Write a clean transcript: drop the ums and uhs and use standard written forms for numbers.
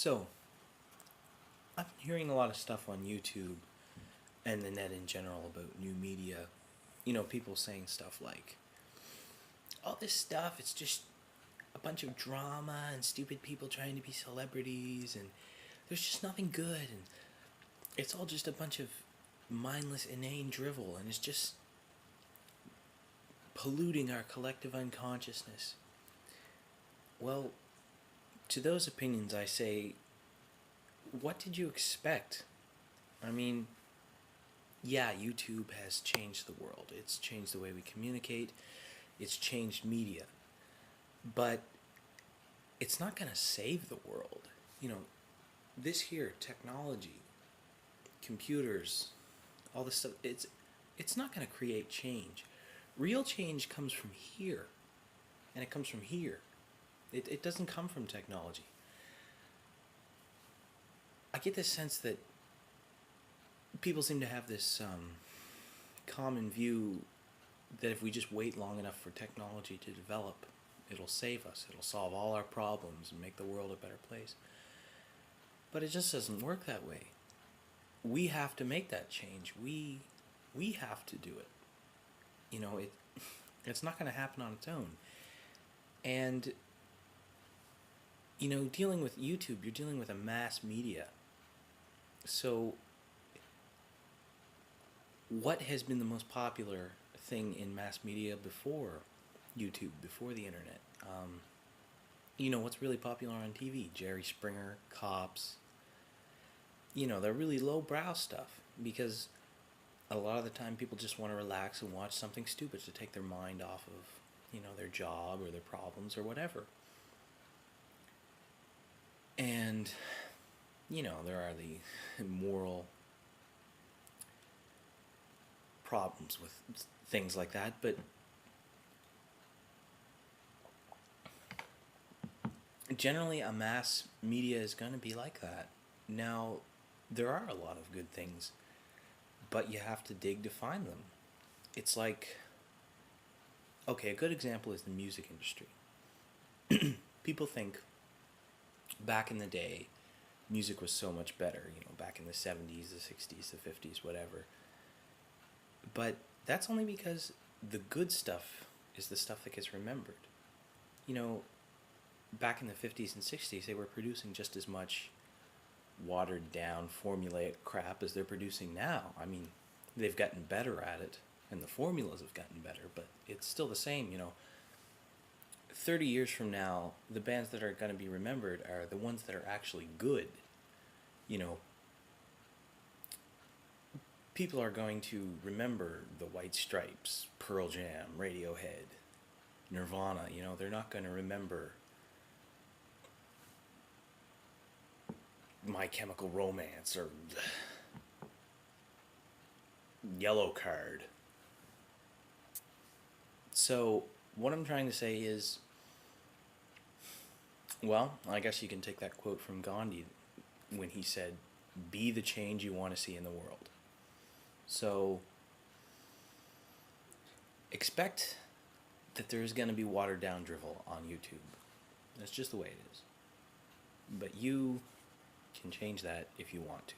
So, I've been hearing a lot of stuff on YouTube and the net in general about new media. People saying stuff like, all this stuff, it's just a bunch of drama and stupid people trying to be celebrities, and there's just nothing good, and it's all just a bunch of mindless, inane drivel, and it's just polluting our collective unconsciousness. Well, to those opinions, I say, what did you expect? I mean, yeah, YouTube has changed the world. It's changed the way we communicate. It's changed media. But it's not going to save the world. This here, technology, computers, all this stuff, it's not going to create change. Real change comes from here. And it comes from here. It doesn't come from technology. I get this sense that people seem to have this common view that if we just wait long enough for technology to develop, it'll save us. It'll solve all our problems and make the world a better place. But it just doesn't work that way. We have to make that change. We have to do it. It's not going to happen on its own. And dealing with YouTube, you're dealing with a mass media. So what has been the most popular thing in mass media before YouTube, before the internet? What's really popular on TV? Jerry Springer, Cops. They're really lowbrow stuff because a lot of the time people just want to relax and watch something stupid to take their mind off of, their job or their problems or whatever. And, there are the moral problems with things like that, but generally a mass media is going to be like that. Now, there are a lot of good things, but you have to dig to find them. It's like, okay, a good example is the music industry. People think back in the day, music was so much better, back in the 70s, the 60s, the 50s, whatever. But that's only because the good stuff is the stuff that gets remembered. Back in the 50s and 60s, they were producing just as much watered down, formulaic crap as they're producing now. I mean, they've gotten better at it, and the formulas have gotten better, but it's still the same, 30 years from now, the bands that are going to be remembered are the ones that are actually good. People are going to remember the White Stripes, Pearl Jam, Radiohead, Nirvana. They're not going to remember My Chemical Romance or Yellow Card. So what I'm trying to say is, well, I guess you can take that quote from Gandhi when he said, "Be the change you want to see in the world." So expect that there's going to be watered down drivel on YouTube. That's just the way it is. But you can change that if you want to.